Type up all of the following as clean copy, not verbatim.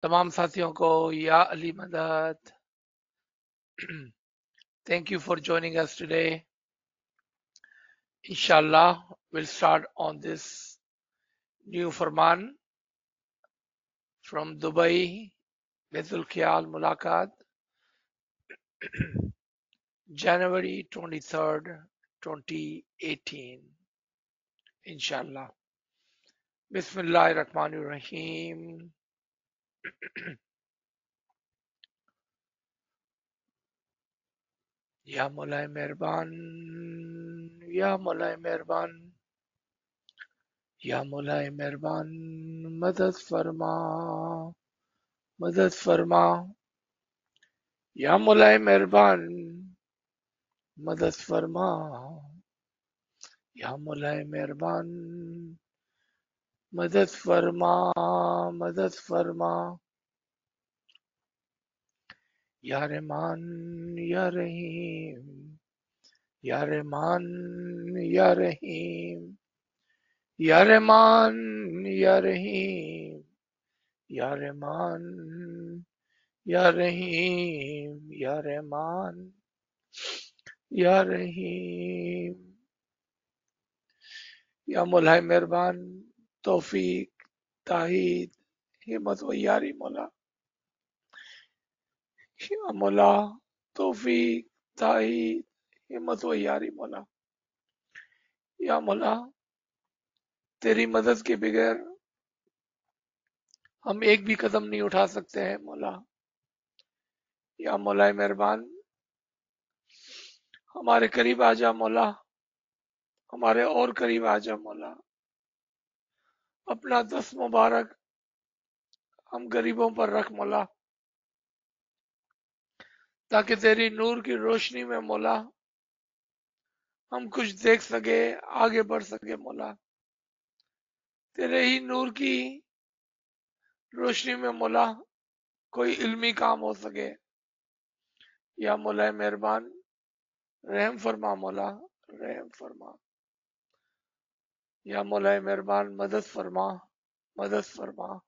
तमाम साथियों को या अली मदद. Thank you for joining us today. Inshallah, we'll start on this new Farman from Dubai, Baitul Khayal Mulaqat, January 23rd, 2018. Inshallah. Bismillahir Rahmanir Rahim. Ya Mulai Mehrban, Ya Mulai Mehrban, Ya Mulai Mehrban, Madad Farma, Madad Farma, Ya Mulai Mehrban, Madad Farma, Ya Mulai Mehrban, Madad Farma, Madad Farma, Ya Rahman, Ya Rahim, Ya Rahman, Ya Rahim, Ya Rahman, Ya Rahim, Ya Rahman, Ya Rahim, Ya Rahman, Ya Rahim, Ya Mulai Mehrban, Tawfiq, Tahid, Himmat wa Yari Mola, Ya Mola, Tawfiq, Tahid, Himmat wa Yari Mola, Ya Mola, तेरी मदद के बगैर हम एक भी कदम नहीं उठा सकते हैं मौला. या मौला मेहरबान, हमारे करीब आ जा मौला, हमारे और करीब आ जा मौला. अपना दस्त मुबारक हम गरीबों पर रख मौला, ताकि तेरी नूर की रोशनी में मौला हम कुछ देख सके, आगे बढ़ सके मौला. तेरे ही नूर की रोशनी में मौला कोई इल्मी काम हो सके. या मौला मेहरबान, रहम फरमा मौला, रहम फरमा. या मौला मेहरबान, मदद फरमा, मदद फरमा.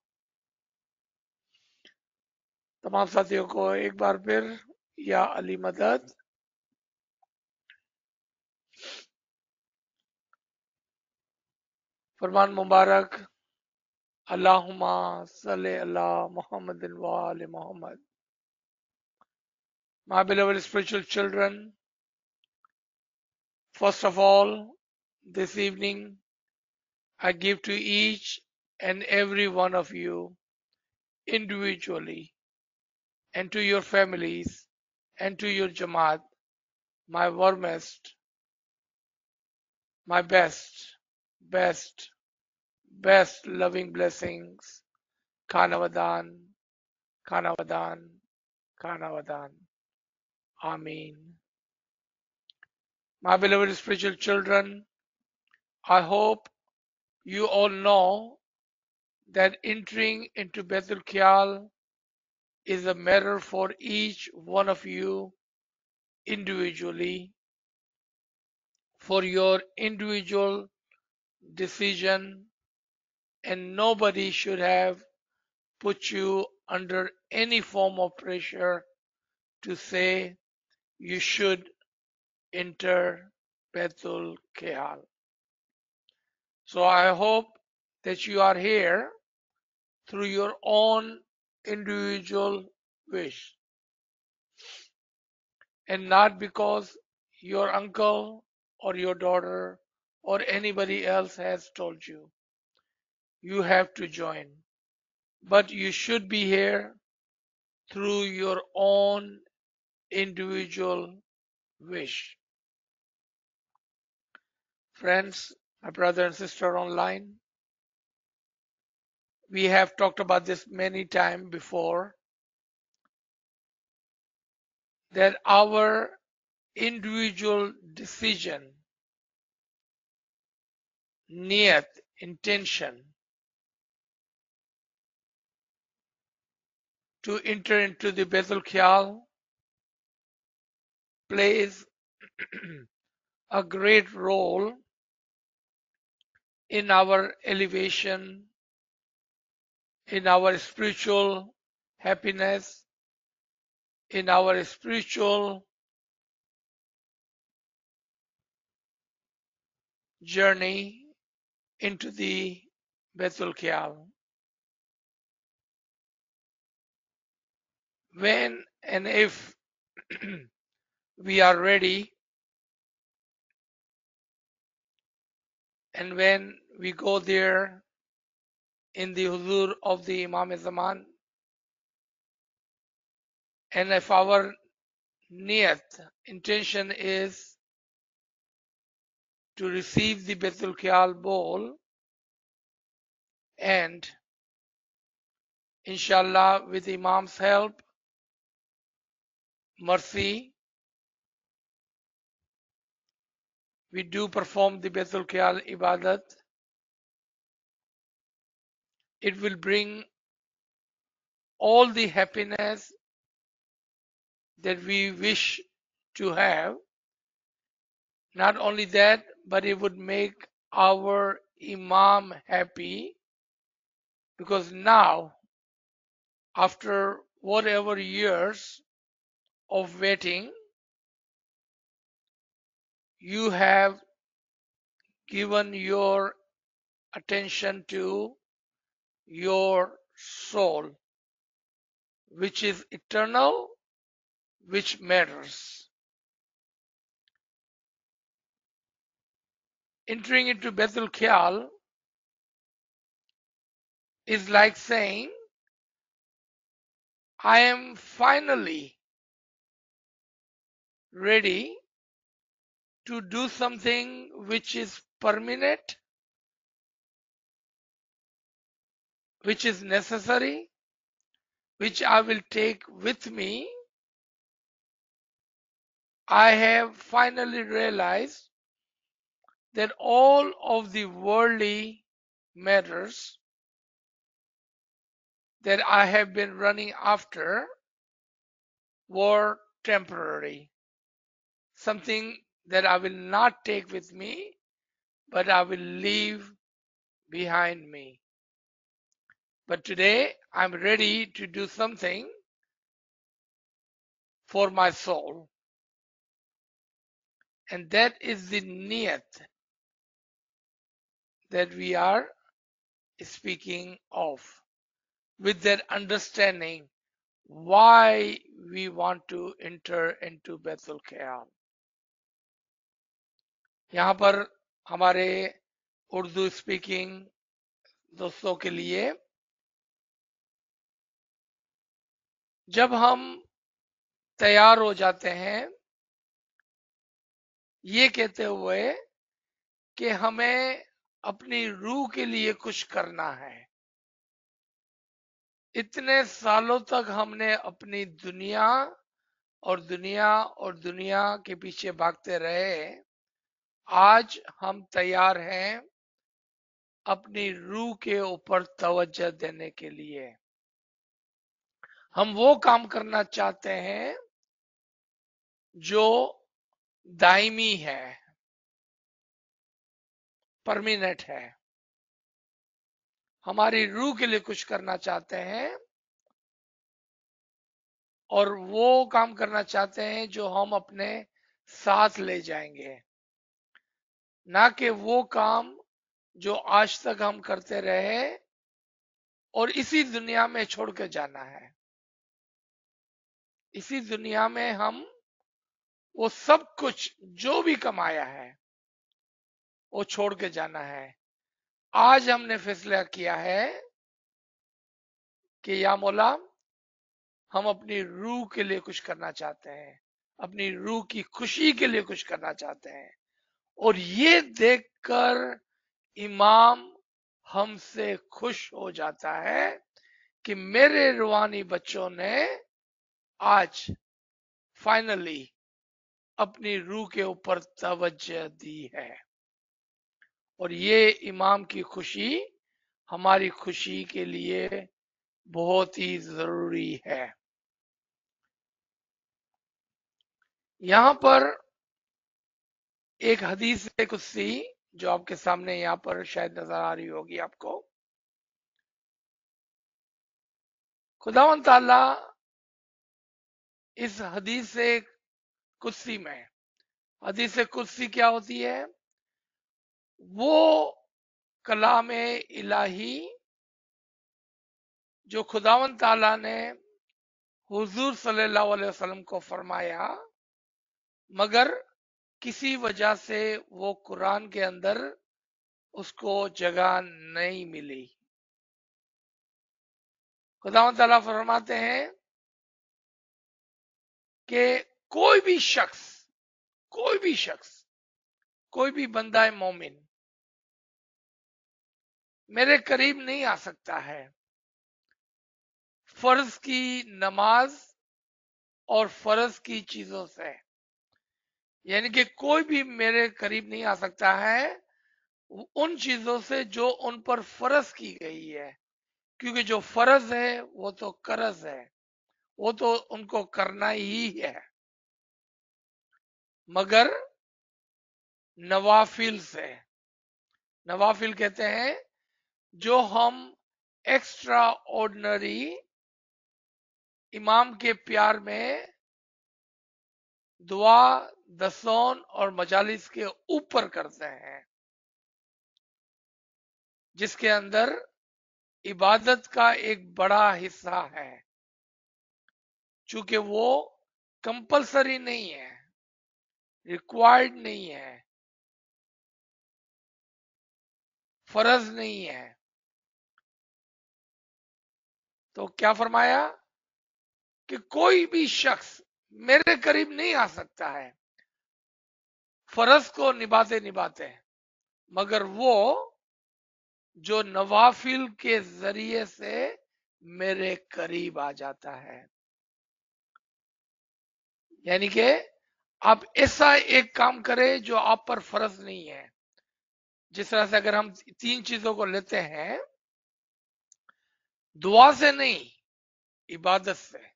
तमाम साथियों को एक बार फिर या अली मदद. फरमान मुबारक. अल्लाहुम्मा सल्ले अला मुहम्मद व आले Muhammad. My beloved spiritual children, first of all, this evening I give to each and every one of you individually and to your families and to your Jamaat my warmest, my best, best loving blessings. Khanavadan, Khanavadan, Khanavadan. Ameen. My beloved spiritual children, I hope you all know that entering into Baitul Khayal is a matter for each one of you individually, for your individual decision, and nobody should have put you under any form of pressure to say you should enter Baitul Khayal. So I hope that you are here through your own individual wish and not because your uncle or your daughter or anybody else has told you. You have to join. But you should be here through your own individual wish. Friends, my brother and sister online, we have talked about this many times before, that our individual decision, niyat, intention to enter into the Baitul Khayal plays a great role in our elevation, in our spiritual happiness in our spiritual journey into the Baitul Khayal. When and if we are ready, and when we go there in the huzur of the Imam Zaman, and if our niyat, intention is to receive the Baitul Khayal bowl, and inshallah with Imam's help, mercy, we do perform the Baitul Khayal ibadat, it will bring all the happiness that we wish to have. Not only that, but it would make our Imam happy, because now, after whatever years of waiting, you have given your attention to your soul, which is eternal, which matters. Entering into Baitul Khayal is like saying, I am finally ready to do something which is permanent, which is necessary, which I will take with me. I have finally realized that all of the worldly matters that I have been running after were temporary, something that I will not take with me, but I will leave behind me. But today I'm ready to do something for my soul. And that is the niyat that we are speaking of, with that understanding why we want to enter into Baitul Khayal. यहाँ पर हमारे Urdu speaking दोस्तों के लिए, जब हम तैयार हो जाते हैं ये कहते हुए कि हमें अपनी रूह के लिए कुछ करना है, इतने सालों तक हमने अपनी दुनिया और दुनिया और दुनिया के पीछे भागते रहे, आज हम तैयार हैं अपनी रूह के ऊपर तवज्जो देने के लिए। हम वो काम करना चाहते हैं जो दायमी है, परमानेंट है। हमारी रूह के लिए कुछ करना चाहते हैं और वो काम करना चाहते हैं जो हम अपने साथ ले जाएंगे, ना कि वो काम जो आज तक हम करते रहे और इसी दुनिया में छोड़ के जाना है। इसी दुनिया में हम वो सब कुछ जो भी कमाया है वो छोड़ के जाना है। आज हमने फैसला किया है कि या मौला, हम अपनी रूह के लिए कुछ करना चाहते हैं, अपनी रूह की खुशी के लिए कुछ करना चाहते हैं। और ये देखकर इमाम हमसे खुश हो जाता है कि मेरे रूहानी बच्चों ने आज फाइनली अपनी रूह के ऊपर तवज्जो दी है। और ये इमाम की खुशी हमारी खुशी के लिए बहुत ही जरूरी है। यहां पर एक हदीस कुदसी जो आपके सामने यहां पर शायद नजर आ रही होगी आपको, खुदावंद ताला इस हदीस कुदसी में, हदीस कुदसी क्या होती है? वो कलाम इलाही जो खुदावंद ताला ने हुजूर सल्लल्लाहु अलैहि वसल्लम को फरमाया, मगर किसी वजह से वो कुरान के अंदर उसको जगह नहीं मिली। खुदावंद ताला फरमाते हैं कि कोई भी शख्स, कोई भी बंदा मोमिन मेरे करीब नहीं आ सकता है फर्ज की नमाज और फर्ज की चीजों से। यानी कि कोई भी मेरे करीब नहीं आ सकता है उन चीजों से जो उन पर फर्ज की गई है, क्योंकि जो फर्ज है वो तो कर्ज है, वो तो उनको करना ही है, मगर नवाफिल से। नवाफिल कहते हैं जो हम एक्स्ट्रा ऑर्डिनरी इमाम के प्यार में दुआ, दसौन और मजालिस के ऊपर करते हैं, जिसके अंदर इबादत का एक बड़ा हिस्सा है, चूंकि वो कंपलसरी नहीं है, रिक्वायर्ड नहीं है, फर्ज नहीं है। तो क्या फरमाया कि कोई भी शख्स मेरे करीब नहीं आ सकता है फर्ज को निभाते निभाते, मगर वो जो नवाफिल के जरिए से मेरे करीब आ जाता है। यानी कि आप ऐसा एक काम करें जो आप पर फर्ज नहीं है। जिस तरह से अगर हम तीन चीजों को लेते हैं, दुआ से नहीं, इबादत से,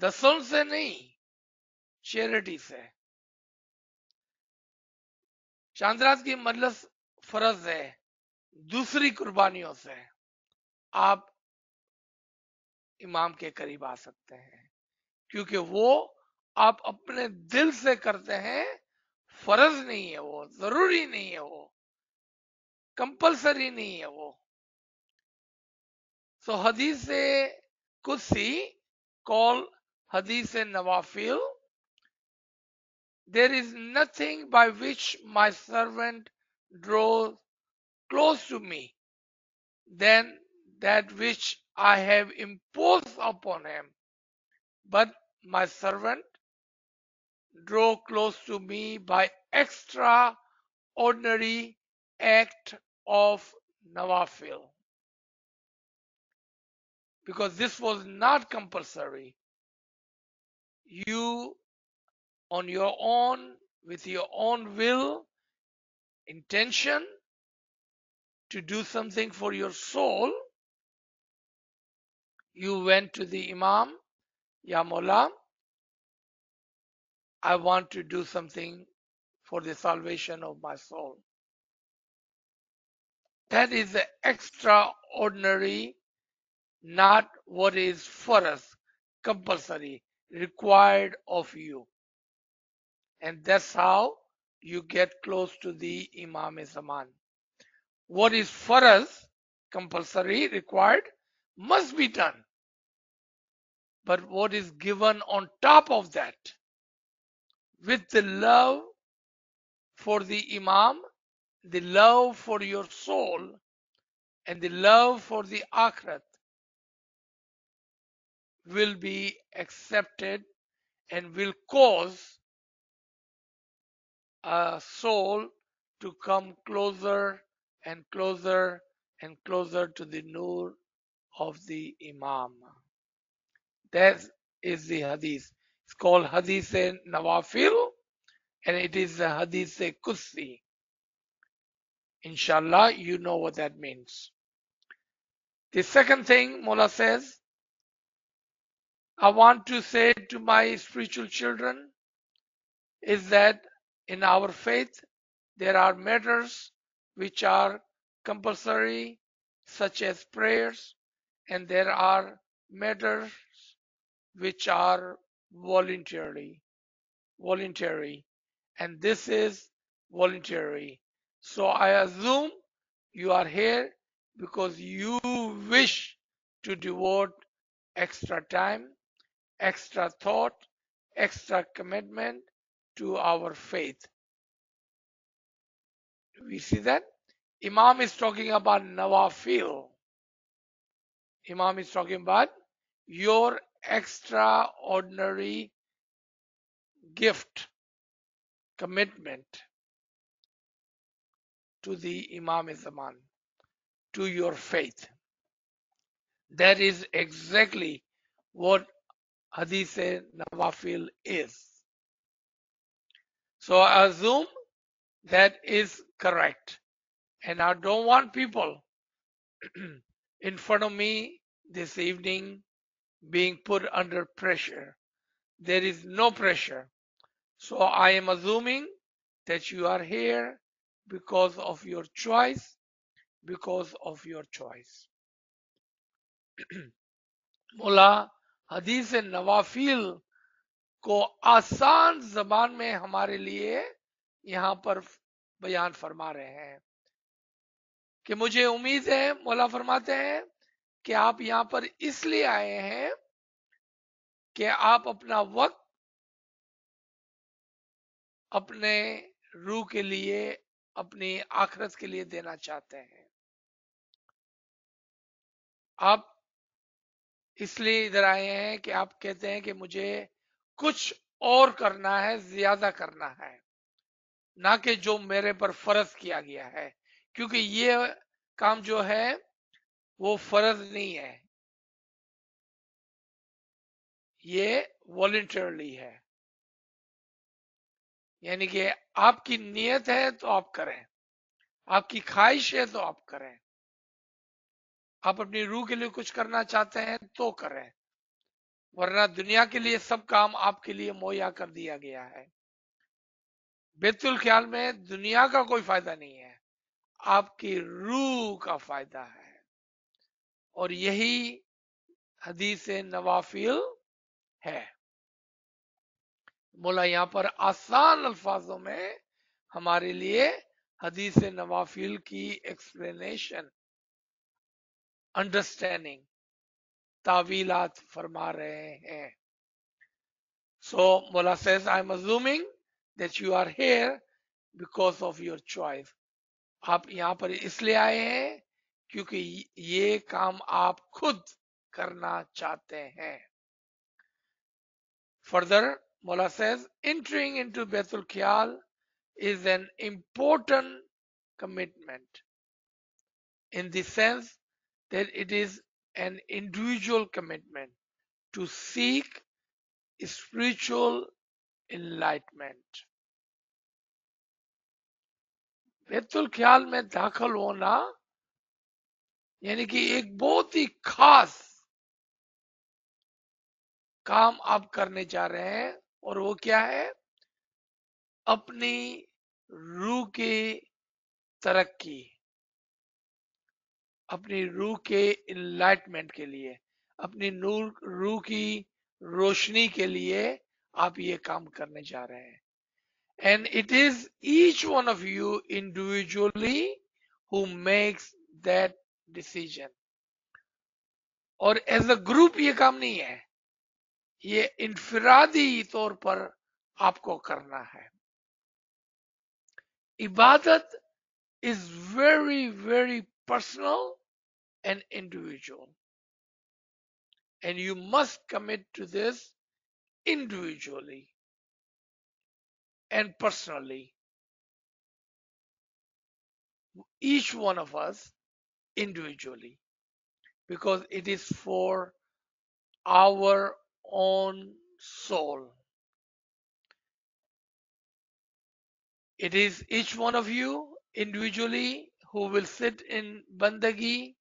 दसौन से नहीं, चैरिटी से, चांदरात की मजलिस फर्ज है, दूसरी कुर्बानियों से आप इमाम के करीब आ सकते हैं, क्योंकि वो आप अपने दिल से करते हैं, फर्ज नहीं है, वो जरूरी नहीं है, वो कंपलसरी नहीं है वो। सो हदीस कुदसी कॉल हदीस नवाफिल, there is nothing by which my servant draws close to me than that which I have imposed upon him, but my servant draw close to me by extraordinary act of nawafil, because this was not compulsory. You on your own, with your own will, intention to do something for your soul, you went to the Imam, Ya Mullah, I want to do something for the salvation of my soul. That is the extraordinary, not what is for us, compulsory, required of you. And that's how you get close to the Imam Zaman. What is for us, compulsory, required, must be done. But what is given on top of that, with the love for the Imam, the love for your soul, and the love for the Akhirat, will be accepted and will cause a soul to come closer and closer and closer to the nur of the Imam. That is the hadith. It's called Hadith Nawafil, and it is the Hadith Qudsi. Inshallah, you know what that means. The second thing Mullah says, I want to say to my spiritual children is that in our faith there are matters which are compulsory, such as prayers and there are matters which are voluntary, and this is voluntary. So I assume you are here because you wish to devote extra time, extra thought, extra commitment to our faith. We see that Imam is talking about Nawafil. Imam is talking about your extraordinary gift, commitment to the Imam Zaman, to your faith. That is exactly what Hadith Nawafil is. So I assume that is correct. And I don't want people in front of me this evening being put under pressure. There is no pressure. So I am assuming that you are here because of your choice, because of your choice. मौला हदीस नवाफिल को आसान जबान में हमारे लिए यहाँ पर बयान फरमा रहे हैं कि मुझे उम्मीद है, मौला फरमाते हैं कि आप यहाँ पर इसलिए आए हैं कि आप अपना वक्त अपने रूह के लिए, अपनी आखिरत के लिए देना चाहते हैं। आप इसलिए इधर आए हैं कि आप कहते हैं कि मुझे कुछ और करना है, ज्यादा करना है, ना कि जो मेरे पर फर्ज किया गया है, क्योंकि ये काम जो है वो फर्ज नहीं है, ये वॉलंटरली है। यानी कि आपकी नीयत है तो आप करें, आपकी ख्वाहिश है तो आप करें, आप अपनी रूह के लिए कुछ करना चाहते हैं तो करें, वरना दुनिया के लिए सब काम आपके लिए मुहैया कर दिया गया है। बेतुल ख्याल में दुनिया का कोई फायदा नहीं है, आपकी रूह का फायदा है। और यही हदीस नवाफिल है। बोला यहाँ पर आसान अल्फाजों में हमारे लिए हदीस नवाफिल की एक्सप्लेनेशन, अंडरस्टैंडिंग, तावीलात फरमा रहे हैं। So Mola says, I'm assuming that you are here because of your choice. आप यहाँ पर इसलिए आए हैं क्योंकि ये काम आप खुद करना चाहते हैं। Further, Mola says, entering into Baitul Khiyal is an important commitment in the sense that it is an individual commitment to seek spiritual enlightenment. Betul ख्याल में दाखिल होना यानी कि एक बहुत ही खास काम आप करने जा रहे हैं, और वो क्या है? अपनी रूह की तरक्की, अपनी रूह के इनलाइटमेंट के लिए, अपनी रूह की रोशनी के लिए आप ये काम करने जा रहे हैं। And it is each one of you individually who makes that decision. और एज अ ग्रुप ये काम नहीं है, ये इनफरादी तौर पर आपको करना है। इबादत is very, very personal and individual. And you must commit to this individually and personally. Each one of us individually, because it is for our own soul. It is each one of you individually who will sit in bandagi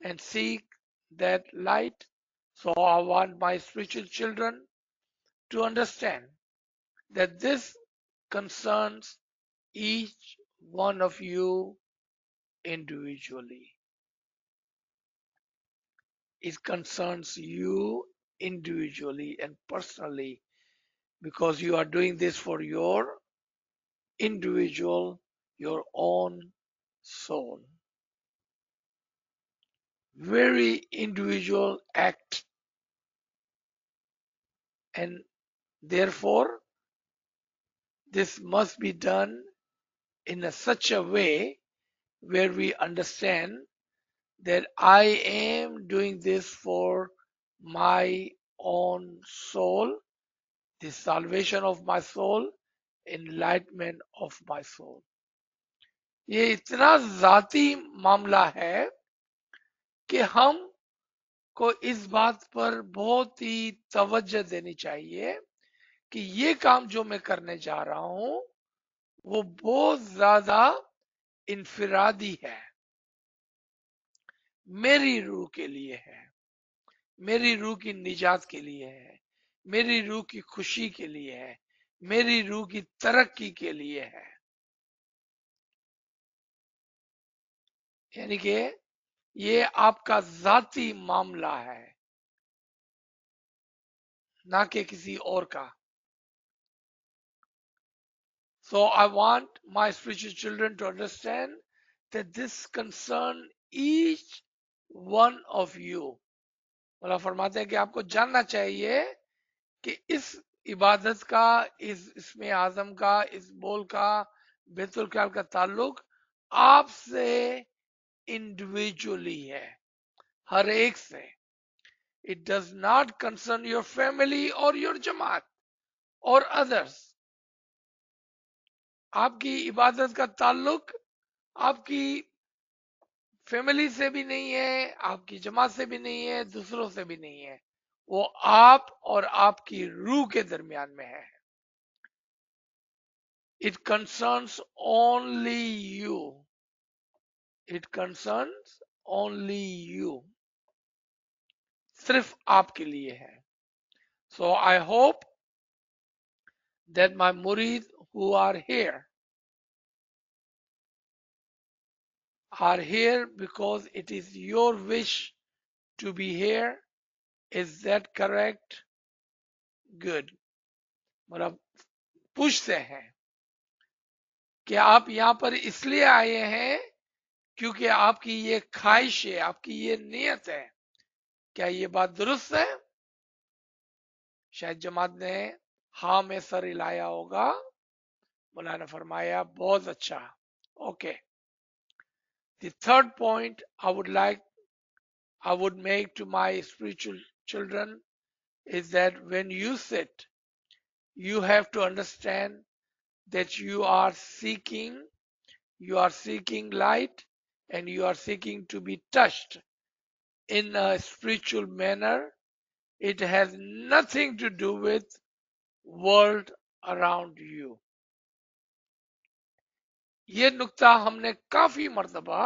and seek that light. So I want my spiritual children to understand that this concerns each one of you individually. It concerns you individually and personally because you are doing this for your individual, your own soul. Very individual act, and therefore this must be done in such a way where we understand that I am doing this for my own soul, the salvation of my soul, enlightenment of my soul. ये इतना जाती मामला है कि हम को इस बात पर बहुत ही तवज्जो देनी चाहिए कि ये काम जो मैं करने जा रहा हूं वो बहुत ज्यादा इनफिरादी है, मेरी रूह के लिए है, मेरी रूह की निजात के लिए है, मेरी रूह की खुशी के लिए है, मेरी रूह की तरक्की के लिए है। यानी कि ये आपका जाती मामला है, ना कि किसी और का। So I want my spiritual children to understand that this concern each one of you. अल्लाह फरमाते हैं कि आपको जानना चाहिए कि इस इबादत का, इस इसमें आजम का, इस बोल का, बैतुल ख्याल का ताल्लुक आपसे इंडिविजुअली है, हर एक से। It does not concern your family और योर जमात और अदर्स। आपकी इबादत का ताल्लुक आपकी फैमिली से भी नहीं है, आपकी जमात से भी नहीं है, दूसरों से भी नहीं है, वो आप और आपकी रूह के दरमियान में है। It concerns only you, it concerns only you, सिर्फ आपके लिए है। सो आई होप दैट माय मुरीद who are here because it is your wish to be here. Is that correct? Good. मतलब पूछते हैं कि आप यहाँ पर इसलिए आए हैं क्योंकि आपकी ये ख्वाहिश है, आपकी ये नियत है। क्या ये बात दुरुस्त है? शायद जमात ने हाँ में सर हिलाया होगा। मौलाना फरमाया बहुत अच्छा। Okay, the third point I would make to my spiritual children is that when you sit, you have to understand that you are seeking light, and you are seeking to be touched in a spiritual manner. It has nothing to do with world around you. ये नुक्ता हमने काफी मर्तबा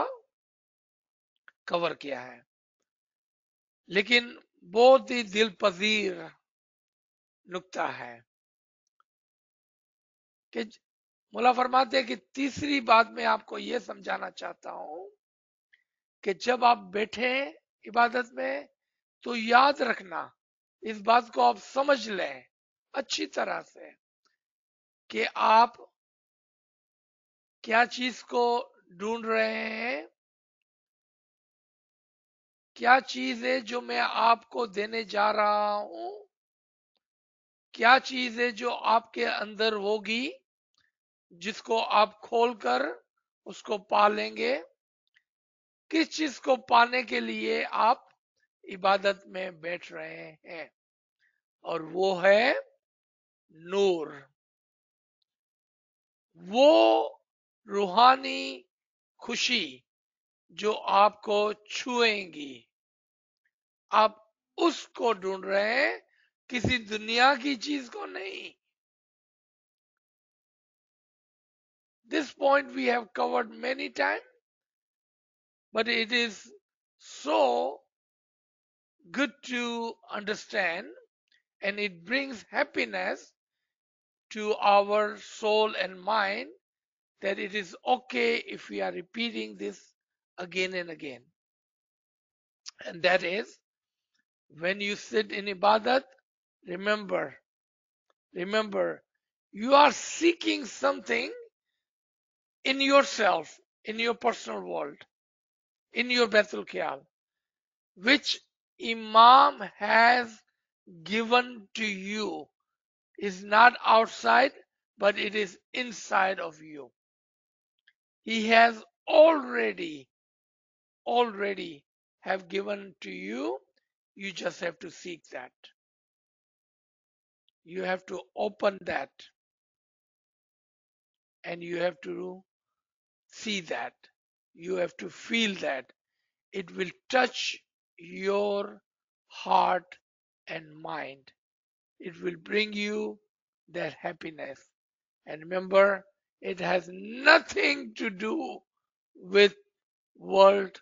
cover किया है, लेकिन बहुत ही दिल पजीर नुक्ता है कि मौला फरमाते हैं कि तीसरी बात मैं आपको ये समझाना चाहता हूं कि जब आप बैठे इबादत में तो याद रखना, इस बात को आप समझ लें अच्छी तरह से कि आप क्या चीज को ढूंढ रहे हैं, क्या चीज है जो मैं आपको देने जा रहा हूं, क्या चीज है जो आपके अंदर होगी जिसको आप खोलकर उसको पा लेंगे, किस चीज को पाने के लिए आप इबादत में बैठ रहे हैं, और वो है नूर, वो रूहानी खुशी जो आपको छुएंगी। आप उसको ढूंढ रहे हैं, किसी दुनिया की चीज को नहीं। This point we have covered many times, but it is so good to understand, and it brings happiness to our soul and mind that it is okay if we are repeating this again and again. And that is When you sit in ibadat, remember, you are seeking something in yourself, in your personal world, in your Baitul Khayal, which Imam has given to you, is not outside, but it is inside of you. He has already have given to you. You just have to seek that. You have to open that, and you have to see that. You have to feel that. It will touch your heart and mind. It will bring you that happiness. And remember, it has nothing to do with world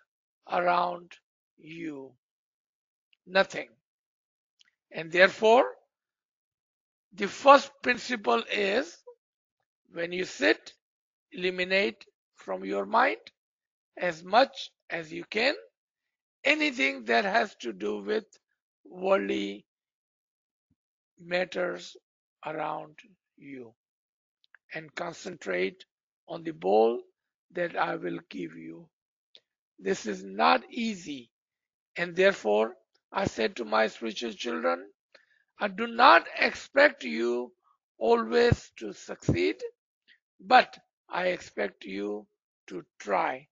around you. Nothing. And therefore, the first principle is, when you sit, eliminate from your mind as much as you can anything that has to do with worldly matters around you, and concentrate on the bowl that I will give you. This is not easy, and therefore I said to my spiritual children, I do not expect you always to succeed, but I expect you to try.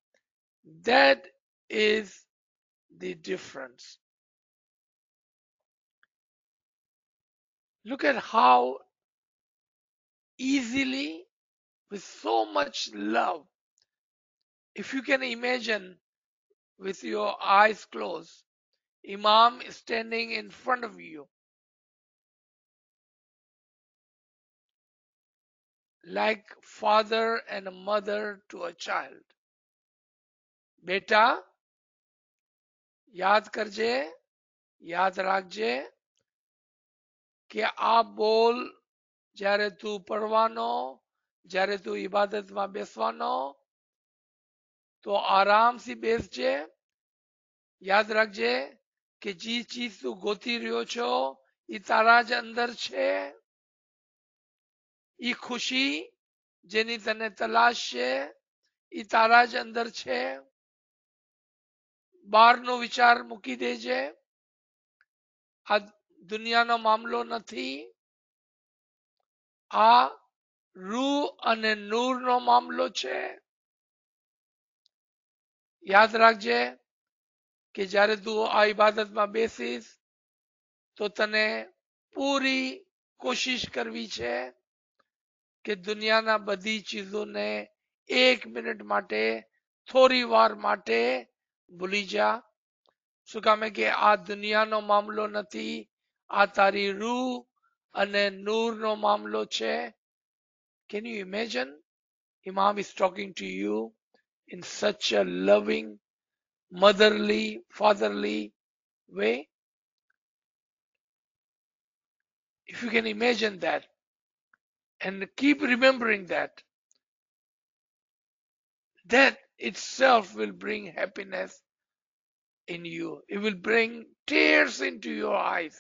That is the difference. Look at how easily, with so much love, if you can imagine with your eyes closed, Imam is standing in front of you like father and a mother to a child. बेटा याद करजे, याद રાખજે કે આ બોલ જ્યારે તું પડવાનો, જ્યારે તું ઇબાદતમાં બેસવાનો, તો આરામથી બેસજે. યાદ રાખજે કે જે ચીજ તું ગોતી રહ્યો છો એ તારા જ અંદર છે. એ ખુશી જેની તને તલાશ છે એ તારા જ અંદર છે. બહારનો વિચાર મૂકી દેજે. આ દુનિયાનો મામલો નથી. આ રૂહ અને નૂરનો મામલો છે. યાદ રાખજે કે જ્યારે તું આ ઇબાદતમાં બેસીશ તો તને પૂરી કોશિશ કરવી છે કે દુનિયાના બધી ચીજોને 1 મિનિટ માટે, થોડી વાર માટે ભૂલી જા. શું કામે કે આ દુનિયાનો મામલો નથી, આ તારી રૂહ અને નૂરનો મામલો છે. Can you imagine? Imam is talking to you in such a loving, motherly, fatherly way. If you can imagine that and keep remembering that, that itself will bring happiness in you. It will bring tears into your eyes.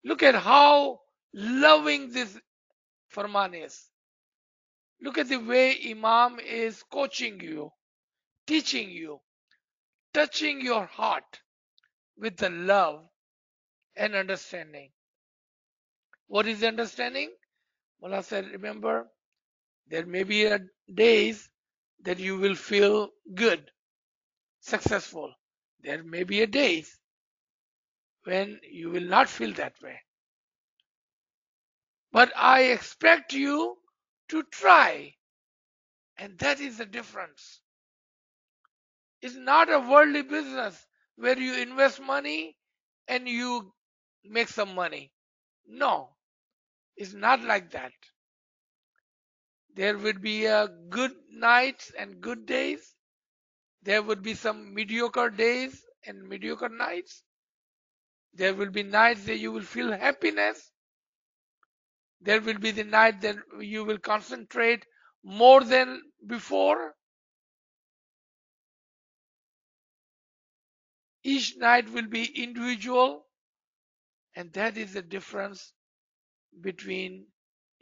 Look at how loving this Farman is. Look at the way Imam is coaching you, teaching you, touching your heart with the love and understanding. What is understanding? Mullah said, remember, there may be days that you will feel good, successful. There may be days when you will not feel that way. But I expect you to try. And that is the difference. It's not a worldly business where you invest money and you make some money. No, it's not like that. There will be good nights and good days. There would be some mediocre days and mediocre nights. There will be nights that you will feel happiness. There will be the night that you will concentrate more than before. Each night will be individual. And that is the difference between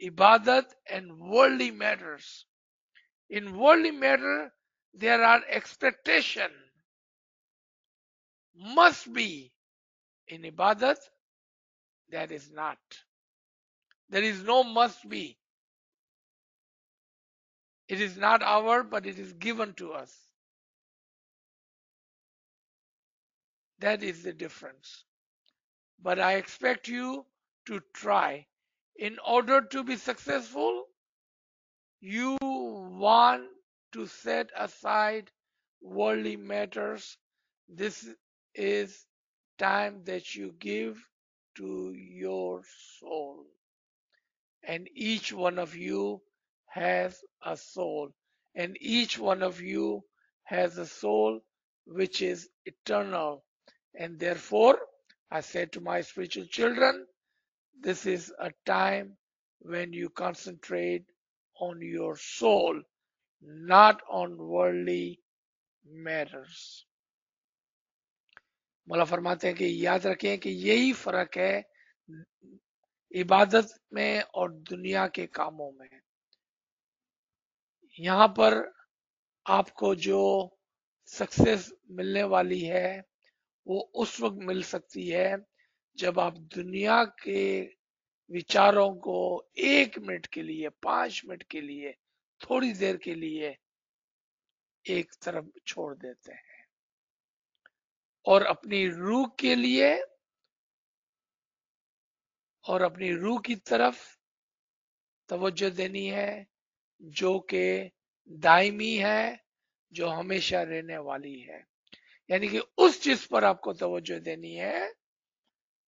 ibadat and worldly matters. In worldly matter, there are expectation, must be. In ibadat, that is not. There is no must be. It is not our, but it is given to us. That is the difference. But I expect you to try. In order to be successful, you want to set aside worldly matters. This is time that you give to your soul. And each one of you has a soul. And each one of you has a soul which is eternal. And therefore, I said to my spiritual children, this is a time when you concentrate on your soul, not on worldly matters. मौला फरमाते हैं कि याद रखें कि यही फर्क है इबादत में और दुनिया के कामों में। यहाँ पर आपको जो सक्सेस मिलने वाली है वो उस वक्त मिल सकती है जब आप दुनिया के विचारों को 1 मिनट के लिए, 5 मिनट के लिए, थोड़ी देर के लिए एक तरफ छोड़ देते हैं और अपनी रूह के लिए और अपनी रूह की तरफ तवज्जो देनी है जो कि दायमी है, जो हमेशा रहने वाली है। यानी कि उस चीज पर आपको तवज्जो देनी है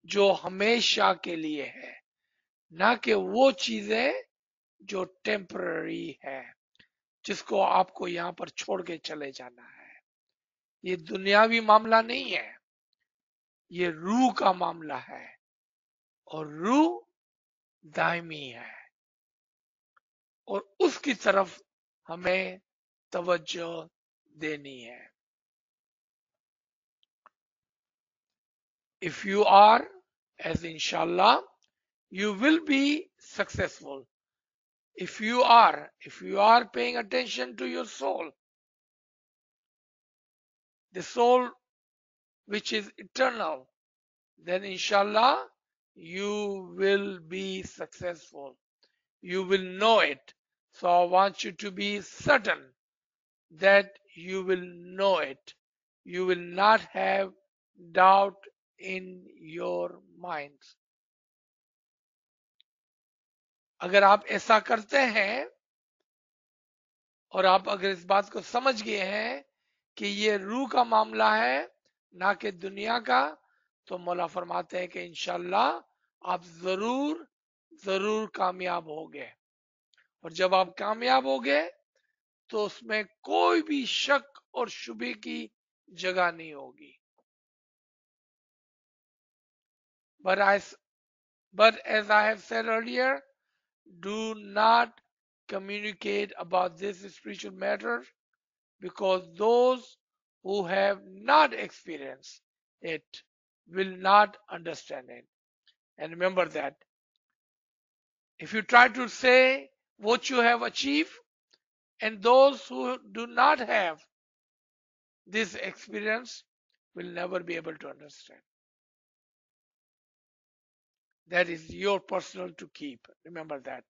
जो हमेशा के लिए है, ना कि वो चीजें जो टेम्पररी है, जिसको आपको यहाँ पर छोड़ के चले जाना है। ये दुनियावी मामला नहीं है, ये रूह का मामला है और रूह दायमी है और उसकी तरफ हमें तवज्जो देनी है। If you are, as inshallah, you will be successful. If you are paying attention to your soul, the soul which is eternal, then inshallah you will be successful. You will know it. So I want you to be certain that you will know it. You will not have doubt in your minds. अगर आप ऐसा करते हैं और आप अगर इस बात को समझ गए हैं कि ये रूह का मामला है ना कि दुनिया का, तो मौला फरमाते हैं कि इंशाल्लाह आप जरूर जरूर कामयाब होगे। और जब आप कामयाब होगे तो उसमें कोई भी शक और शुबे की जगह नहीं होगी। But as I have said earlier, do not communicate about this spiritual matter because those who have not experienced it will not understand it. And remember that if you try to say what you have achieved, and those who do not have this experience will never be able to understand. That is your personal to keep. Remember that.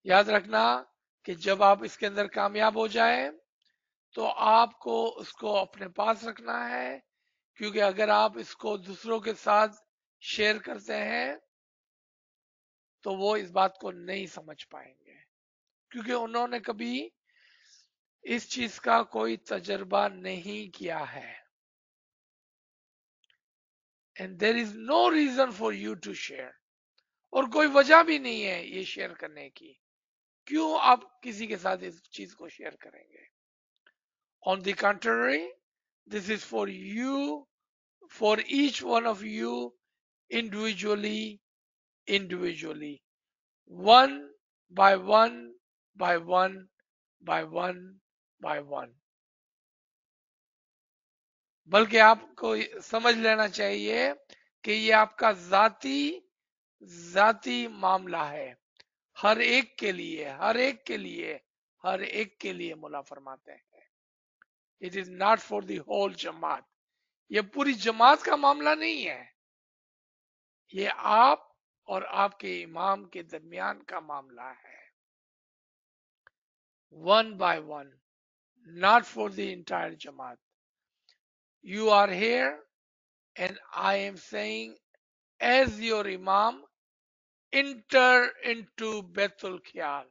याद रखना कि जब आप इसके अंदर कामयाब हो जाए तो आपको उसको अपने पास रखना है, क्योंकि अगर आप इसको दूसरों के साथ शेयर करते हैं तो वो इस बात को नहीं समझ पाएंगे, क्योंकि उन्होंने कभी इस चीज का कोई तजर्बा नहीं किया है। And there is no reason for you to share. और कोई वजह भी नहीं है ये शेयर करने की, क्यों आप किसी के साथ इस चीज को शेयर करेंगे। On the contrary, this is for you, for each one of you individually, one by one by one by one by one. बल्कि आपको समझ लेना चाहिए कि ये आपका जाती मामला है, हर एक के लिए, हर एक के लिए, हर एक के लिए मौला फरमाते हैं। It is not for the whole जमात, ये पूरी जमात का मामला नहीं है, ये आप और आपके इमाम के दरमियान का मामला है, one by one, not for the entire Jamaat. You are here and I am saying, as your Imam, enter into Baitul Khiyal.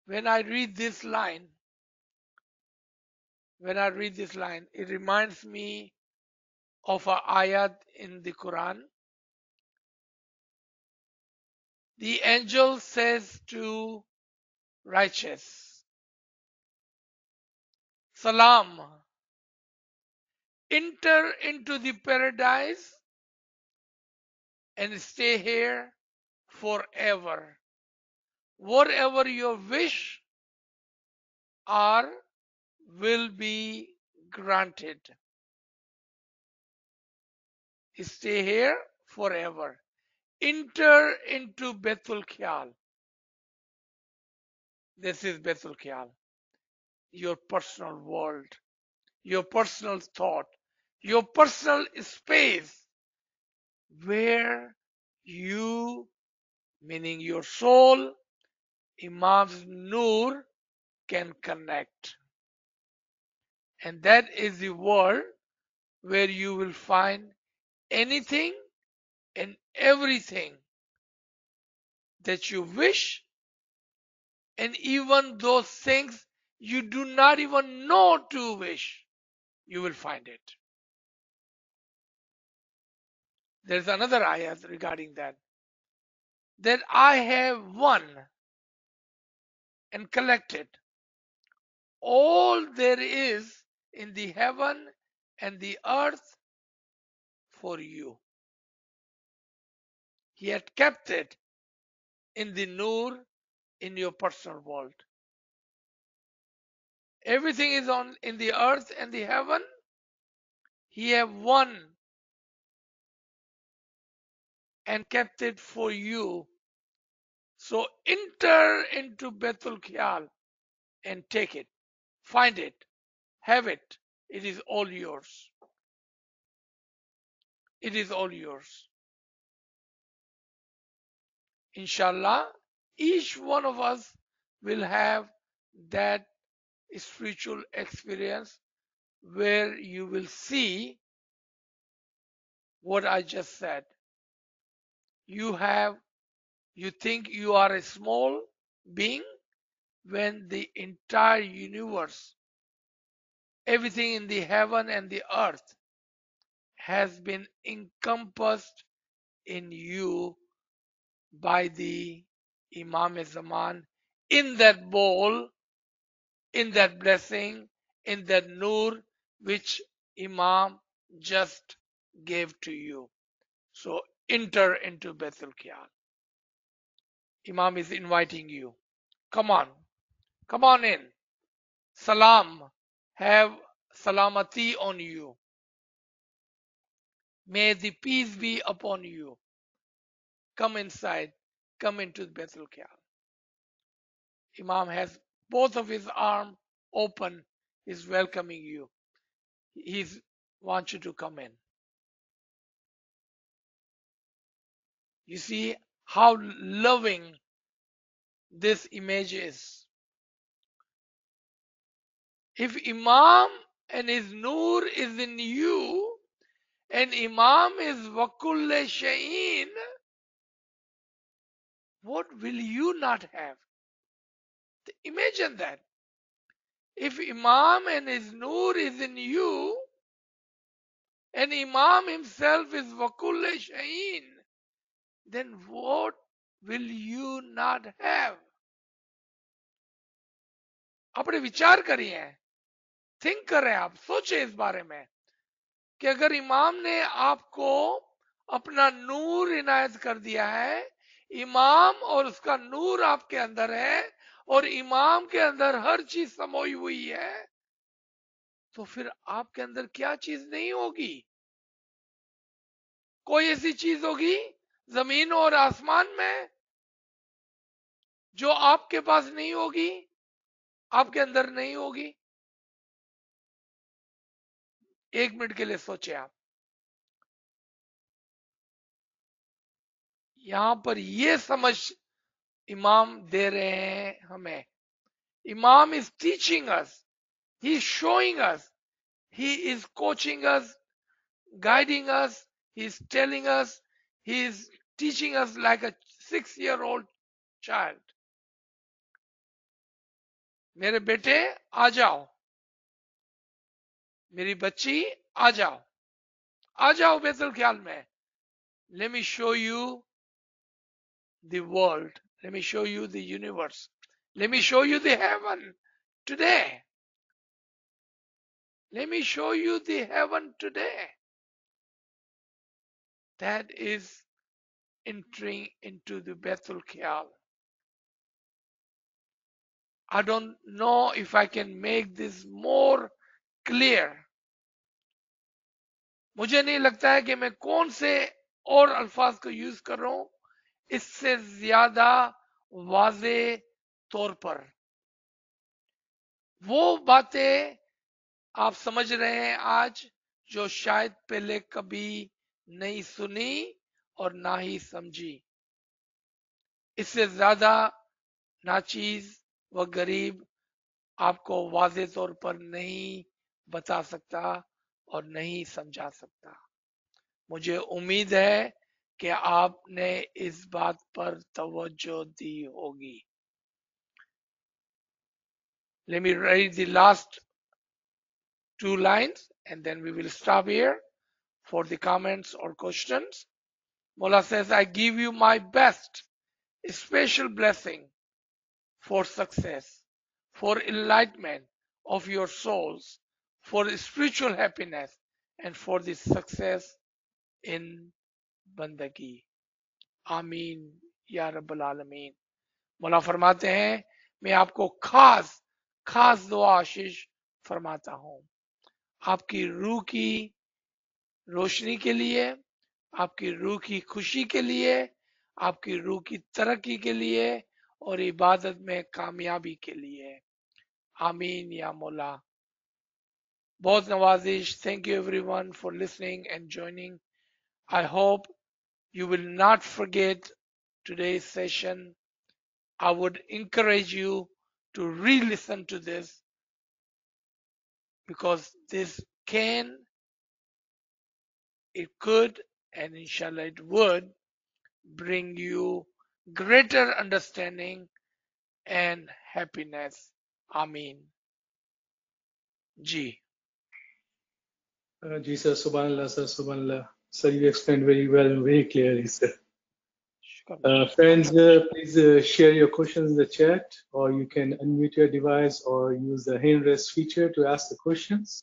When I read this line, it reminds me of a ayat in the Quran. The angel says to righteous, Salam, enter into the paradise and stay here forever. Whatever your wish are will be granted. Stay here forever. Enter into Bethul Khiyal. This is Bethul Khiyal, your personal world, your personal thought, your personal space where you, meaning your soul, Imam's Noor, can connect. And that is the world where you will find anything and everything that you wish, and even those things you do not even know to wish, you will find it. There's another ayat regarding that. That I have won and collected all there is in the heaven and the earth for you. He had kept it in the Noor in your personal world. Everything is on in the earth and the heaven. He have won and kept it for you. So enter into Bethul Khiyal and take it, find it, have it. It is all yours. It is all yours. Inshallah, each one of us will have that spiritual experience where you will see what I just said. You think you are a small being when the entire universe, everything in the heaven and the earth, has been encompassed in you by the Imam Zaman, in that bowl, in that blessing, in that Noor which Imam just gave to you. So enter into Bethel Khiyal. Imam is inviting you. Come on in. Salam, have salamati on you. May the peace be upon you. Come inside, come into Bethel Khiyal. Imam has both of his arms open, he's welcoming you. He wants you to come in. You see how loving this image is. If Imam and his Noor is in you, and Imam is Wakulle Sha'een, what will you not have? Imagine that. If Imam and his Noor is in you, and Imam himself is Wakulle Sha'een, then what will you not have? अपने विचार करिए, think करें, आप सोचे इस बारे में कि अगर इमाम ने आपको अपना नूर इनायत कर दिया है, इमाम और उसका नूर आपके अंदर है, और इमाम के अंदर हर चीज समोई हुई है, तो फिर आपके अंदर क्या चीज नहीं होगी? कोई ऐसी चीज होगी जमीन और आसमान में जो आपके पास नहीं होगी, आपके अंदर नहीं होगी? एक मिनट के लिए सोचे आप। यहां पर ये समझ इमाम दे रहे हैं हमें। इमाम is teaching us, he is showing us, he is coaching us, guiding us, he is telling us, he is teaching us like a 6-year-old child. मेरे बेटे आ जाओ, मेरी बच्ची आ जाओ, आ जाओ बैतुल ख्याल में। Let me show you the world. Let me show you the universe. Let me show you the heaven today. Let me show you the heaven today. That is entering into the Bethel Khayal. I don't know if I can make this more clear. मुझे नहीं लगता है कि मैं कौन से और अल्फाज को यूज कर रहा हूं इससे ज्यादा वाजे तौर पर। वो बातें आप समझ रहे हैं आज जो शायद पहले कभी नहीं सुनी और ना ही समझी। इससे ज्यादा नाचीज व गरीब आपको वाजे तौर पर नहीं बता सकता और नहीं समझा सकता। मुझे उम्मीद है कि आपने इस बात पर तवज्जो दी होगी। Let me read the last 2 lines and then we will stop here for the comments or questions. Mullah says, I give you my best, special blessing for success, for enlightenment of your souls, for spiritual happiness, and for the success in bandagi. आमीन या rubble आलमीन। मौला फरमाते हैं, मैं आपको खास खास दुआ आशीष फरमाता हूं आपकी रूह की रोशनी के लिए, आपकी रूह की खुशी के लिए, आपकी रूह की तरक्की के लिए और इबादत में कामयाबी के लिए। आमीन या मौला। बहुत नवाजिश। Thank you everyone for listening and joining. I hope you will not forget today's session. I would encourage you to re-listen to this because this can, it could, and inshallah it would bring you greater understanding and happiness. Ameen. Ji. Ji sir, subhanallah sir, subhanallah. Sir, you explained very well and very clearly, sir. Friends, please share your questions in the chat, or you can unmute your device or use the hand raise feature to ask the questions.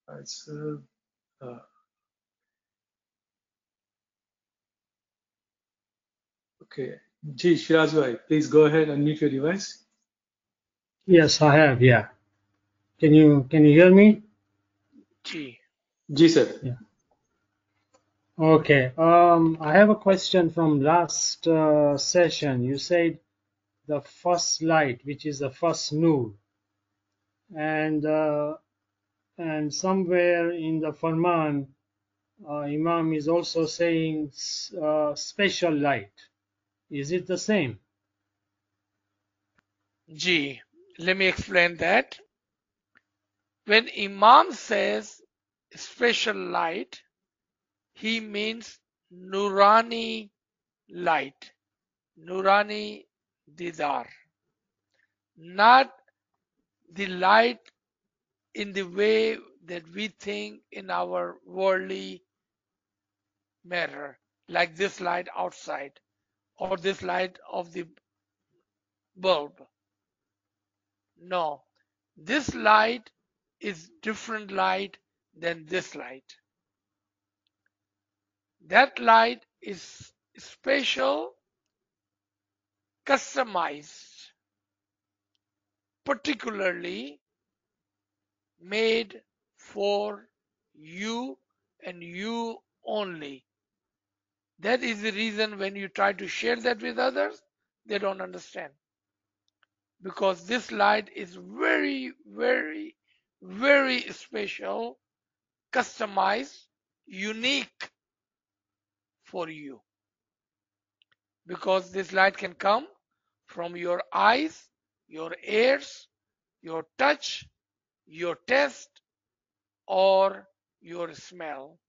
Right, sir. Okay. Ji, Shiraz bhai, please go ahead and unmute your device. Yes, I have. Yeah. Can you hear me? Ji. Ji sir. Yeah. Okay. I have a question from last session. You said the first light, which is the first nur, and somewhere in the Farman, Imam is also saying special light. Is it the same? Ji. Let me explain that. When Imam says special light, he means Nurani light, Nurani Didar, not the light in the way that we think in our worldly matter, like this light outside or this light of the bulb. No, this light is different light than this light. That light is special, customized. particularly made for you and you only. That is the reason when you try to share that with others, they don't understand. Because this light is very, very, very special, customized, unique for you. Because this light can come from your eyes, your ears, your touch, your taste, or your smell.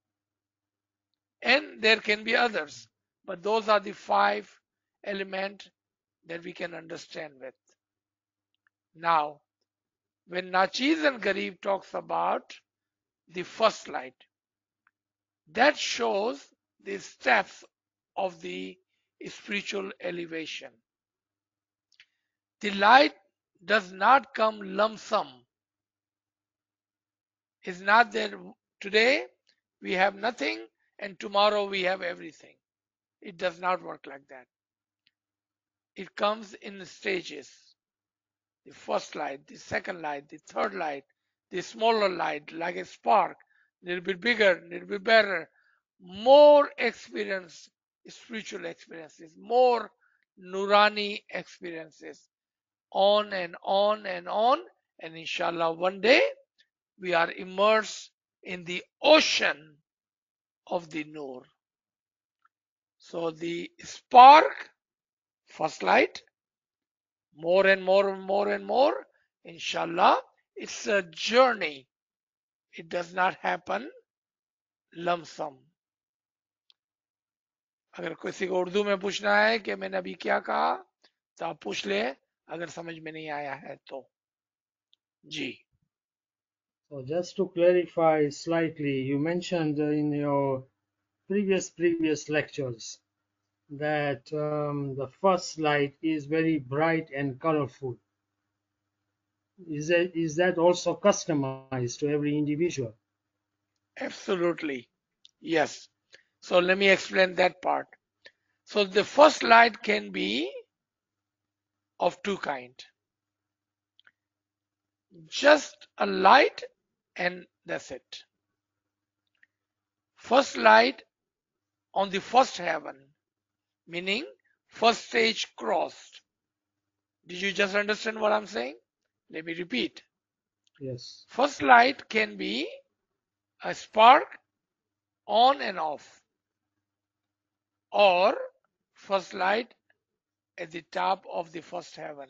And there can be others, but those are the 5 elements that we can understand with. Now, when Nachiz and Garib talks about the first light, that shows the steps of the spiritual elevation. The light does not come lump sum. It's not that today we have nothing and tomorrow we have everything. It does not work like that. It comes in stages. The first light, the second light, the third light, the smaller light, like a spark, a little bit bigger, a little bit better, more experience, spiritual experiences, more Nurani experiences, on and on and on. And inshallah, one day we are immersed in the ocean of the Nur. So the spark, first light, more and more and more and more, inshallah, it's a journey. It does not happen lump sum. अगर किसी को उर्दू में पूछना है कि मैंने अभी क्या कहा तो आप पूछ ले, अगर समझ में नहीं आया है तो जी. So just to clarify slightly, you mentioned in your previous lectures that the first light is very bright and colorful. Is that also customized to every individual? Absolutely. Yes. So let me explain that part. So the first light can be of 2 kinds. Just a light and that's it. First light on the first heaven, meaning first stage crossed. Did you just understand what I'm saying? Let me repeat. Yes. First light can be a spark on and off, or first light at the top of the first heaven,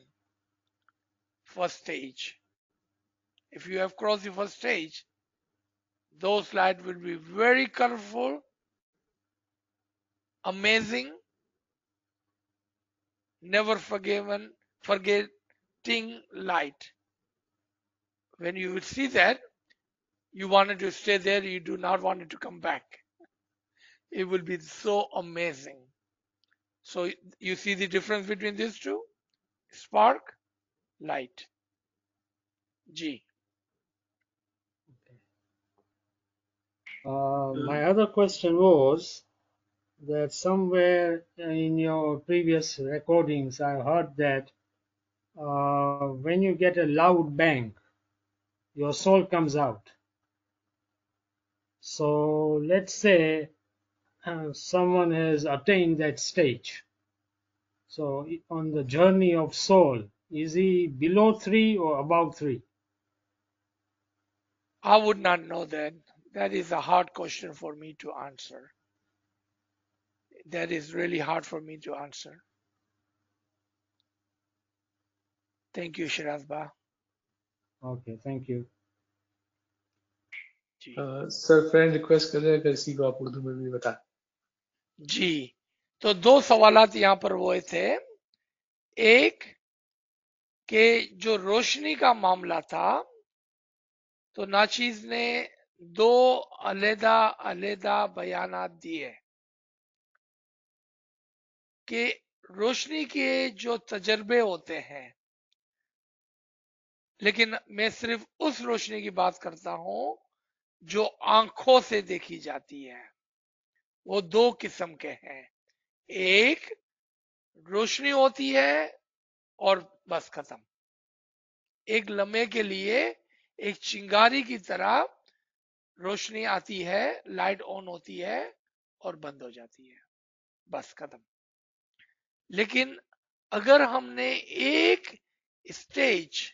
first stage. If you have crossed the first stage, those lights will be very colorful, amazing, never forgetting light. When you will see that, you wanted to stay there, you do not want it to come back. It will be so amazing. So you see the difference between these two? Spark, light. G. My other question was that somewhere in your previous recordings, I heard that when you get a loud bang, your soul comes out. So let's say someone has attained that stage. So on the journey of soul, is he below 3 or above 3? I would not know that. That is a hard question for me to answer. That is really hard for me to answer. Thank you, Shirazba. Okay, thank you. Sir friend request कर रहे हैं अगर इसी को आप उर्दू में भी बताएं. जी, तो 2 सवालात यहाँ पर वो थे. एक कि जो रोशनी का मामला था, तो नाचीज ने 2 अलग-अलग बयानात दिए कि रोशनी के जो तजर्बे होते हैं, लेकिन मैं सिर्फ उस रोशनी की बात करता हूं जो आंखों से देखी जाती है. वो 2 किस्म के हैं. एक रोशनी होती है और बस खत्म. एक लम्हे के लिए एक चिंगारी की तरह रोशनी आती है, लाइट ऑन होती है और बंद हो जाती है, बस खत्म। लेकिन अगर हमने एक स्टेज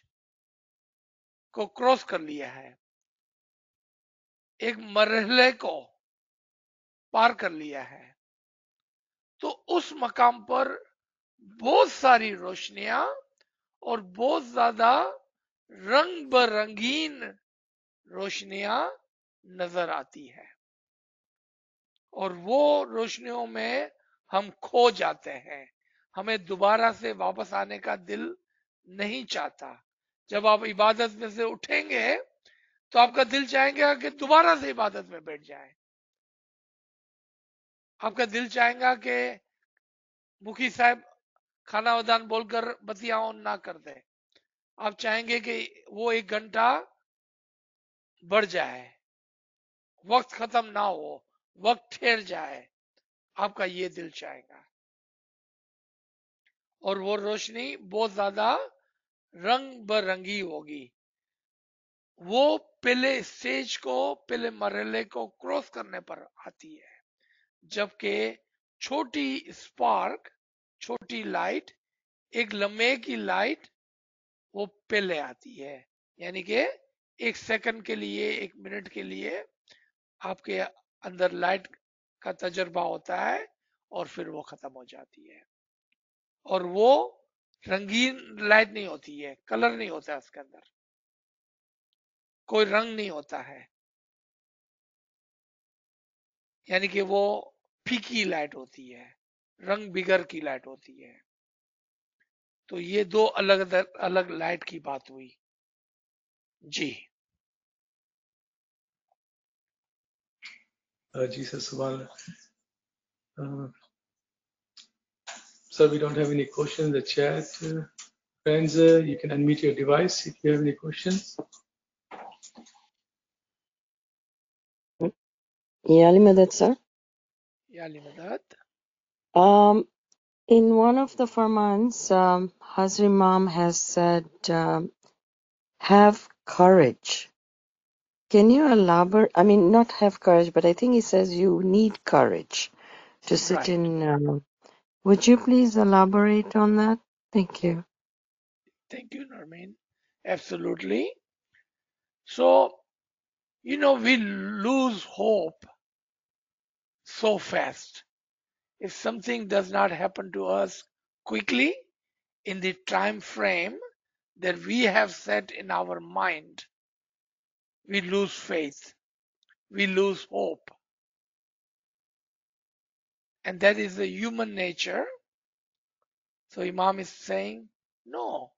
को क्रॉस कर लिया है, एक मरहले को पार कर लिया है, तो उस मकाम पर बहुत सारी रोशनियां और बहुत ज्यादा रंग बरंगीन रोशनियां नजर आती है और वो रोशनियों में हम खो जाते हैं। हमें दोबारा से वापस आने का दिल नहीं चाहता। जब आप इबादत में से उठेंगे तो आपका दिल चाहेगा कि दोबारा से इबादत में बैठ जाए। आपका दिल चाहेगा कि मुखी साहब खाना उदान बोलकर बत्तियां ऑन ना कर दे। आप चाहेंगे कि वो 1 घंटा बढ़ जाए, वक्त खत्म ना हो, वक्त ठहर जाए, आपका ये दिल चाहेगा। और वो रोशनी बहुत ज्यादा रंग बरंगी होगी। वो पहले स्टेज को, पहले मरहले को क्रॉस करने पर आती है, जबकि छोटी स्पार्क, छोटी लाइट, एक लम्हे की लाइट वो पहले आती है। यानी कि 1 सेकंड के लिए, 1 मिनट के लिए आपके अंदर लाइट का तजर्बा होता है और फिर वो खत्म हो जाती है। और वो रंगीन लाइट नहीं होती है, कलर नहीं होता है उसके अंदर, कोई रंग नहीं होता है, यानी कि वो फीकी लाइट होती है, रंग बिगर की लाइट होती है। तो ये दो अलग अलग लाइट की बात हुई जी। जी सर, सवाल sir, we don't have any questions in the chat. Friends, you can unmute your device if you have any questions. Yali Madad, sir. याली मदद। In one of the Farmans, Hazri Imam has said, have courage. Can you elaborate? I mean, not have courage, but I think he says you need courage to sit Right. in. Would you please elaborate on that? Thank you. Thank you, Narmeen. Absolutely. So, we lose hope so fast. If something does not happen to us quickly in the time frame that we have set in our mind, we lose faith, we lose hope. And that is the human nature. So Imam is saying, no,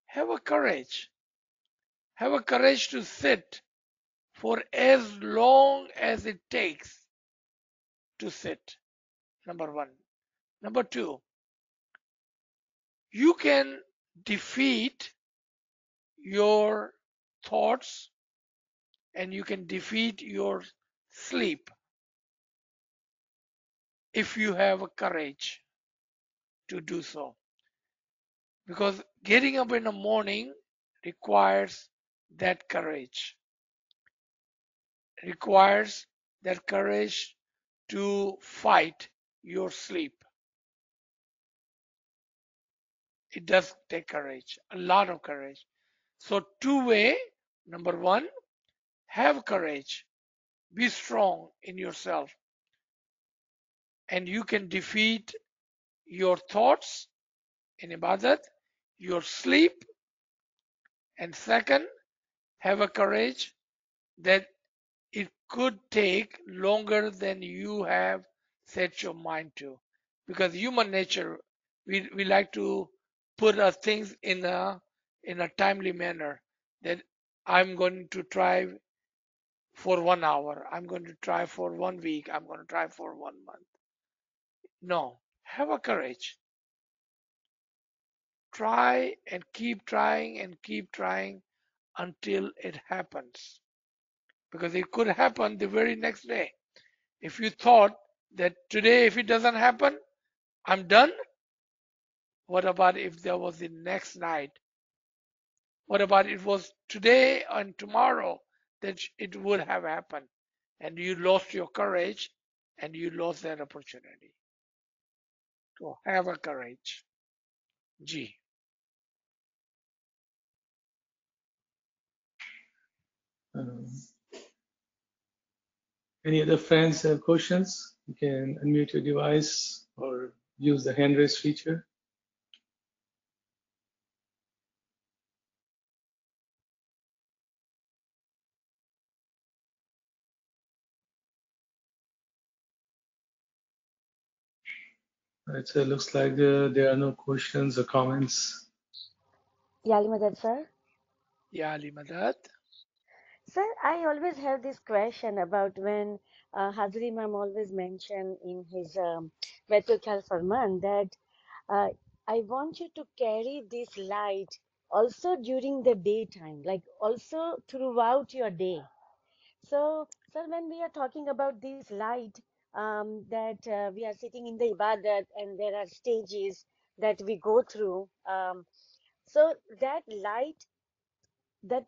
have a courage. Have a courage to sit for as long as it takes to sit. Number one. Number two, you can defeat your thoughts and you can defeat your sleep if you have a courage to do so. Because getting up in the morning requires that courage. Requires that courage to fight your sleep. It does take courage, a lot of courage. So two-way, number one, have courage. Be strong in yourself. And you can defeat your thoughts in ibadat, your sleep. And second, have a courage that it could take longer than you have set your mind to. Because human nature, we like to put our things in a timely manner, that I'm going to try for 1 hour, I'm going to try for 1 week, I'm going to try for 1 month. No, have a courage. Try and keep trying and keep trying until it happens. Because it could happen the very next day. If you thought that today, if it doesn't happen, I'm done, what about if there was the next night What about it was today and tomorrow that it would have happened, and you lost your courage and you lost that opportunity to have a courage. G. Um, any other friends have questions? You can unmute your device or use the hand raise feature. Right, so it looks like there are no questions or comments. Yali Madad sir. Ya Ali Madad. Sir, I always have this question about when Hazri Imam always mention in his Baitul Khal Farman that uh, I want you to carry this light also during the daytime, like also throughout your day. So, sir, when we are talking about this light, that we are sitting in the ibadat and there are stages that we go through. So that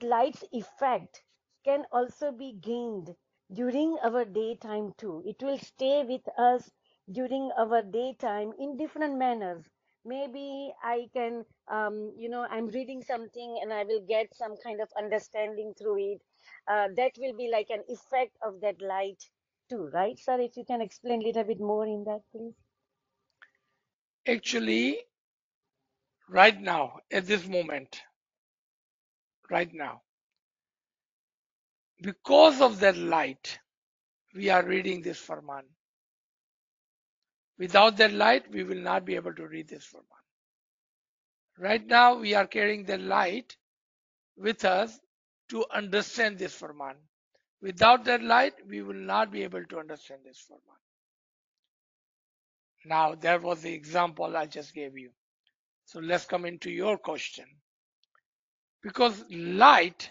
light's effect can also be gained during our daytime too. It will stay with us during our daytime in different manners. Maybe I can, I'm reading something and I will get some kind of understanding through it. That will be like an effect of that light too, right, sir? If you can explain a little bit more in that, please. Actually, right now, at this moment, right now, because of that light, we are reading this Farman. Without that light, we will not be able to read this Farman. Right now, we are carrying the light with us to understand this Farman. Without that light, we will not be able to understand this Farman. Now, that was the example I just gave you. So let's come into your question. Because light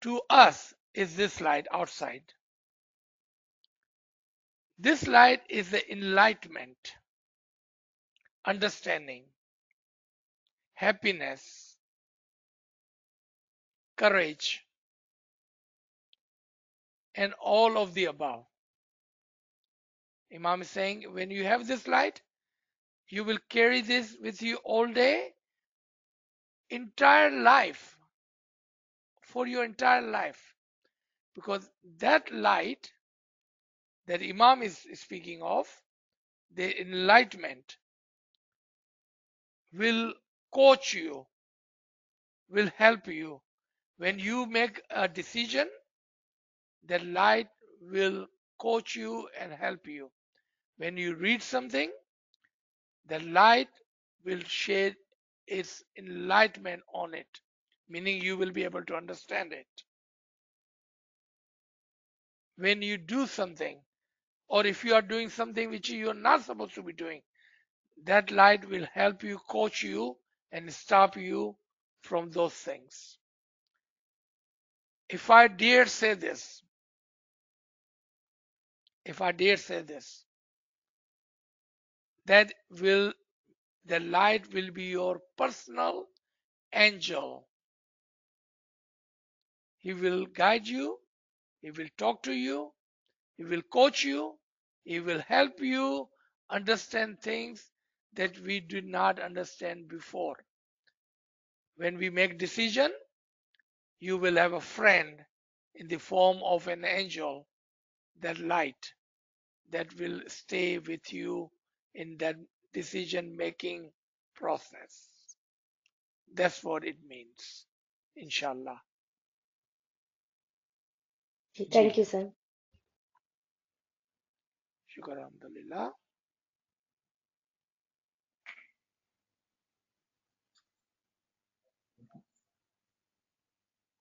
to us is this light outside. This light is the enlightenment, understanding, happiness, courage, and all of the above. Imam is saying when you have this light, you will carry this with you all day, entire life, for your entire life. Because that light that Imam is speaking of, the enlightenment, will coach you, will help you. When you make a decision, the light will coach you and help you. When you read something, the light will shed its enlightenment on it, meaning you will be able to understand it. When you do something, or if you are doing something which you are not supposed to be doing, that light will help you, coach you, and stop you from those things. If I dare say this, that the light will be your personal angel. He will guide you, he will talk to you, he will coach you, he will help you understand things that we did not understand before. When we make decision, you will have a friend in the form of an angel, that light that will stay with you in that decision making process. That's what it means, inshallah. Thank you, sir. Shukr, alhamdulillah.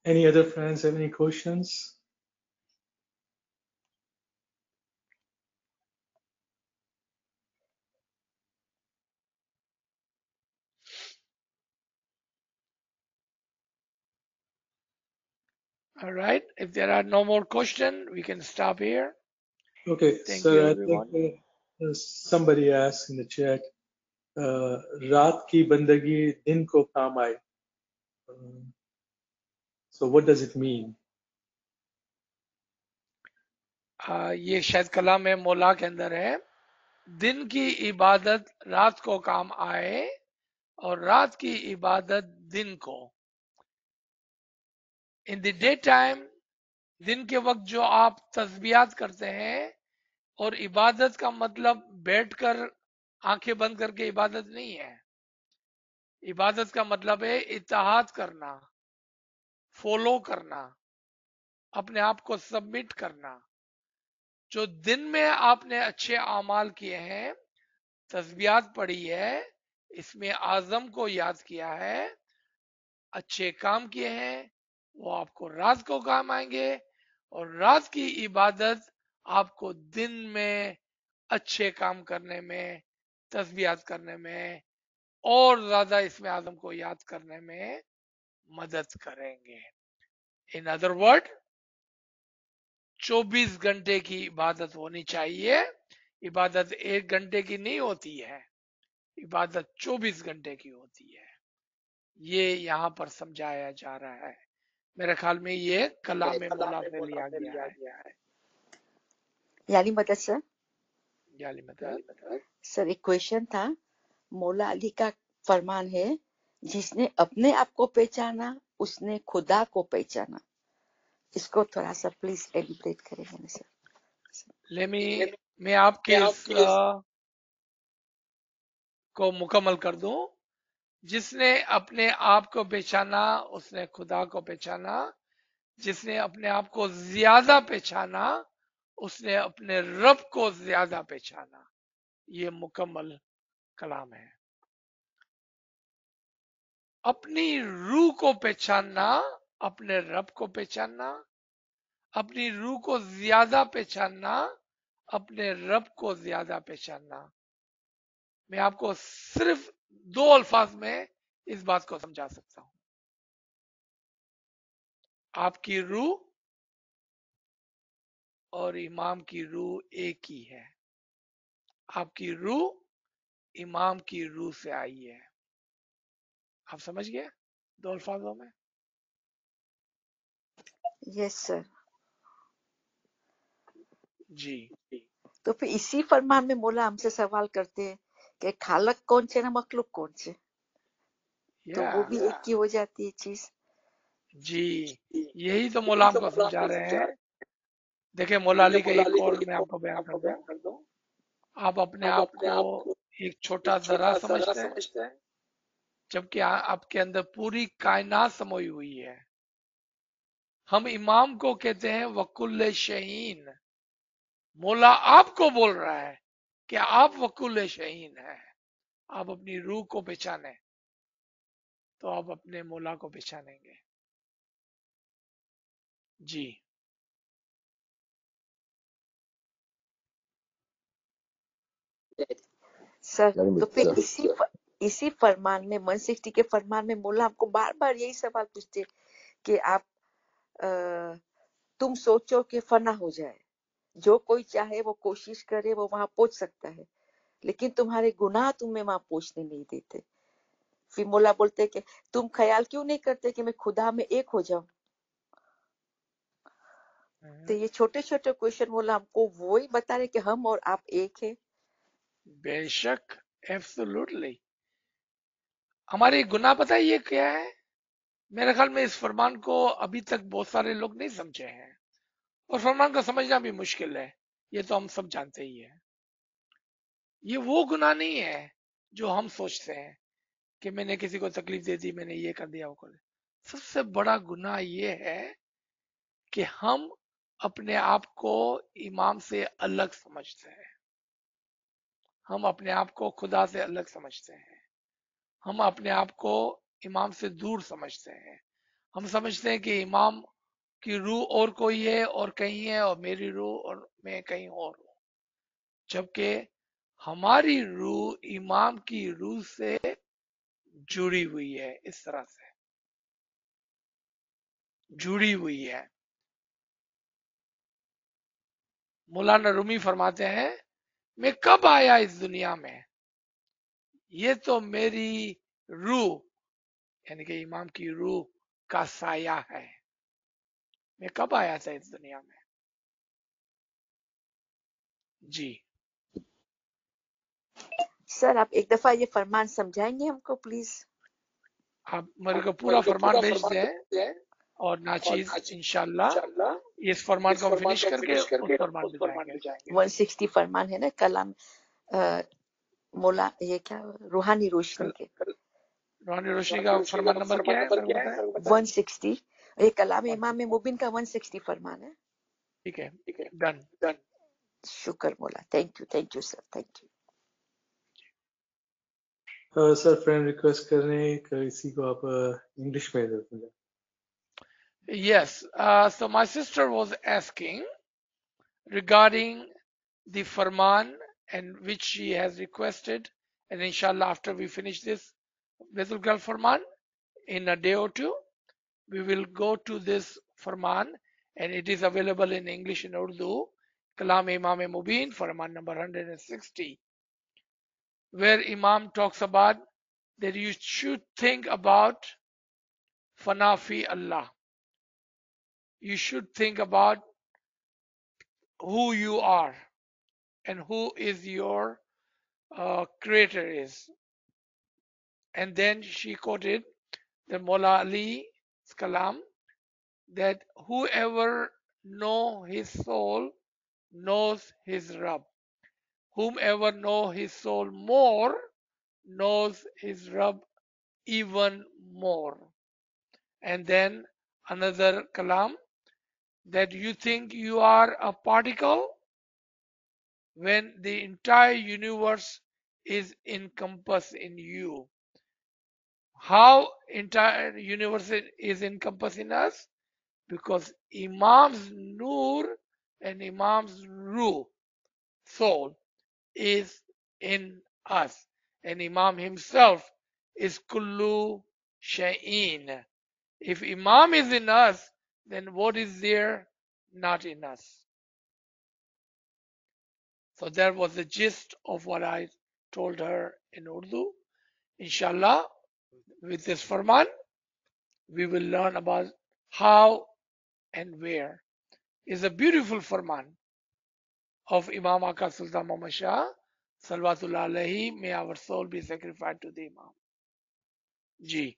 Any other friends have any questions? All right. If there are no more questions, we can stop here. Okay, Thank you, sir, I think everyone. somebody asked in the chat, रात की बंदगी दिन को काम आए. So what does it mean? ये शायद कलाम मौला के अंदर है, दिन की इबादत रात को काम आए और रात की इबादत दिन को। इन द डे टाइम, दिन के वक्त जो आप तस्बीहात करते हैं, और इबादत का मतलब बैठकर आंखें बंद करके इबादत नहीं है। इबादत का मतलब है इत्तेहाद करना, फॉलो करना, अपने आप को सबमिट करना। जो दिन में आपने अच्छे अमाल किए हैं, तस्बीहात पढ़ी है, इसमें आजम को याद किया है, अच्छे काम किए हैं, वो आपको रात को काम आएंगे, और रात की इबादत आपको दिन में अच्छे काम करने में, तस्बीहात करने में, और ज्यादा इसमें आजम को याद करने में मदद करेंगे। इन अदर वर्ड, 24 घंटे की इबादत होनी चाहिए। इबादत 1 घंटे की नहीं होती है, इबादत 24 घंटे की होती है। ये यहाँ पर समझाया जा रहा है। मेरे ख्याल में ये कलाम मौला से लिया गया है। यानी मदद सर, याली मदद सर एक क्वेश्चन था। मौला अली का फरमान है, जिसने अपने आप को पहचाना उसने खुदा को पहचाना। इसको थोड़ा सा प्लीज एलिब्रेट करेंगे ना सर। मैं आपके इस को मुकम्मल कर दूं। जिसने अपने आप को पहचाना उसने खुदा को पहचाना। जिसने अपने आप को ज्यादा पहचाना उसने अपने रब को ज्यादा पहचाना। ये मुकम्मल कलाम है। अपनी रूह को पहचानना, अपने रब को पहचानना, अपनी रूह को ज्यादा पहचानना, अपने रब को ज्यादा पहचानना। मैं आपको सिर्फ 2 अल्फाज में इस बात को समझा सकता हूं। आपकी रूह और इमाम की रूह एक ही है। आपकी रूह इमाम की रूह से आई है। आप समझ गए 2 अल्फाजों में? Yes sir. जी। तो फिर इसी फरमान में मौला हमसे सवाल करते हैं कि खालक कौन से ना मखलूक कौन से, तो वो भी एक ही हो जाती है चीज। जी, यही तो मौला हमको समझा रहे हैं। देखिए मौला अली का एक और मैं आपको बयान कर दूं। आप अपने आप को एक छोटा जरा समझते हैं, जबकि आपके अंदर पूरी कायनात समोई हुई है। हम इमाम को कहते हैं वकुल शहीन। मौला आपको बोल रहा है कि आप वकुल शहीन है। आप अपनी रूह को पहचाने तो आप अपने मौला को पहचानेंगे। जी। सर तो फिर इसी फरमान में 160 के फरमान में मौला हमको बार बार यही सवाल पूछते कि आप तुम सोचो कि फना हो जाए, जो कोई चाहे वो कोशिश करे वो वहां पहुंच सकता है, लेकिन तुम्हारे गुनाह तुम्हें वहां पहुंचने नहीं देते। फिर मौला बोलते कि तुम ख्याल क्यों नहीं करते कि मैं खुदा में एक हो जाऊं। तो ये छोटे छोटे क्वेश्चन मौला हमको वो ही बता रहे कि हम और आप एक है। बेशक, एब्सोल्युटली। हमारे गुनाह पता है ये क्या है? मेरे ख्याल में इस फरमान को अभी तक बहुत सारे लोग नहीं समझे हैं, और फरमान को समझना भी मुश्किल है। ये तो हम सब जानते ही है। ये वो गुनाह नहीं है जो हम सोचते हैं कि मैंने किसी को तकलीफ दे दी, मैंने ये कर दिया, वो कर दिया। सबसे बड़ा गुनाह ये है कि हम अपने आप को इमाम से अलग समझते हैं। हम अपने आप को खुदा से अलग समझते हैं। हम अपने आप को इमाम से दूर समझते हैं। हम समझते हैं कि इमाम की रूह और कोई है और कहीं है, और मेरी रूह और मैं कहीं और हूं। जबकि हमारी रूह इमाम की रूह से जुड़ी हुई है। इस तरह से जुड़ी हुई है। मौलाना रूमी फरमाते हैं, मैं कब आया इस दुनिया में, ये तो मेरी रूह यानी कि इमाम की रूह का साया है। मैं कब आया था इस दुनिया में? जी सर आप एक दफा ये फरमान समझाएंगे हमको प्लीज? आप मेरे को पूरा फरमान भेज दें और नाचीज इंशाल्लाह इस फरमान को हम फिनिश करके उस फरमान पे जाएंगे। 160 फरमान है ना कलाम मौला, ये क्या रूहानी रोशनी के रूहानी रोशनी का फरमान नंबर क्या है मेरे को बताएं? 160। ये कलाम इमाम मुबिन का 160 फरमान है। ठीक है, डन। शुक्र मौला, thank you sir, thank you. Sir friend request कर रहे हैं कि इसी को आप इंग्लिश में दे दें। Yes, so my sister was asking regarding the Farman and which she has requested, and inshallah after we finish this Betul Gal Farman in a day or two, we will go to this Farman, and it is available in English and Urdu, Kalam Imam Mubin, Farman number 160, where Imam talks about that you should think about Fanafi Allah. You should think about who you are and who is your creator is. And then she quoted the Mullah Ali's Kalam that whoever know his soul knows his Rabb. Whomever know his soul more knows his Rabb even more. And then another Kalam that you think you are a particle when the entire universe is encompassed in you. How entire universe is encompassing us? Because Imam's Nur and Imam's Ruh, soul, is in us. And Imam himself is Kullu Sha'in. If Imam is in us, then what is there not in us? So that was the gist of what I told her in Urdu. Inshallah, with this Farman, we will learn about how and where. It's a beautiful Farman of Imam Aka Sultan Muhammad Shah, Salawatullah alayhi, may our soul be sacrificed to the Imam. Ji.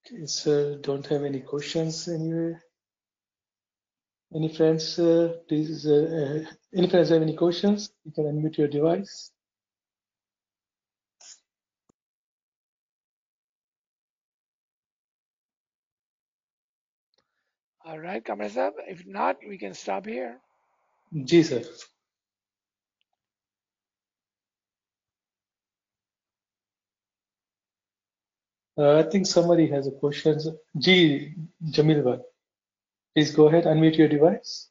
Okay, sir, don't have any questions anywhere. Any friends, please, any friends have any questions? You can unmute your device. All right, Kamra Sahib. If not, we can stop here. Ji, sir. I think somebody has a question. Ji, Jamil bhai, please go ahead, unmute your device.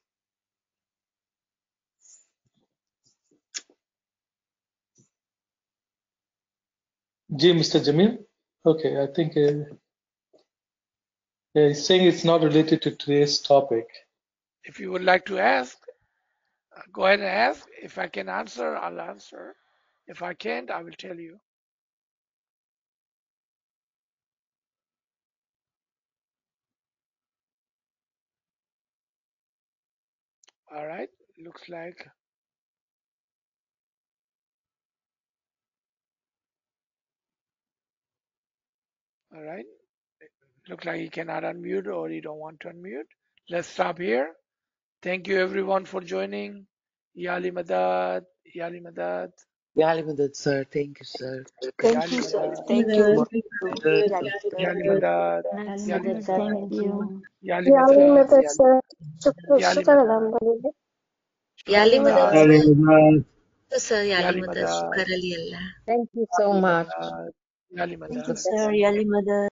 Ji, Mr. Jamil. Okay, I think he's saying it's not related to today's topic. If you would like to ask, go ahead and ask. If I can answer, I'll answer. If I can't, I will tell you. All right, looks like. All right, looks like he cannot unmute or he don't want to unmute. Let's stop here. Thank you everyone for joining. Yali Madad, Yali Madad. Yali Madad, sir. Thank you, sir. Thank you sir, thank you. Yali Madad, Yali Madad, Madad, thank you. Yali Yali Madad, Madad, sir. Yali Shukran, Madad, alhamdulillah. Yali Madad, Madad, sir. Yali Yali Madad, Madad, shukar aliyallah. Thank you so much. Yali Thank you, Madad. sir. Yali Madad.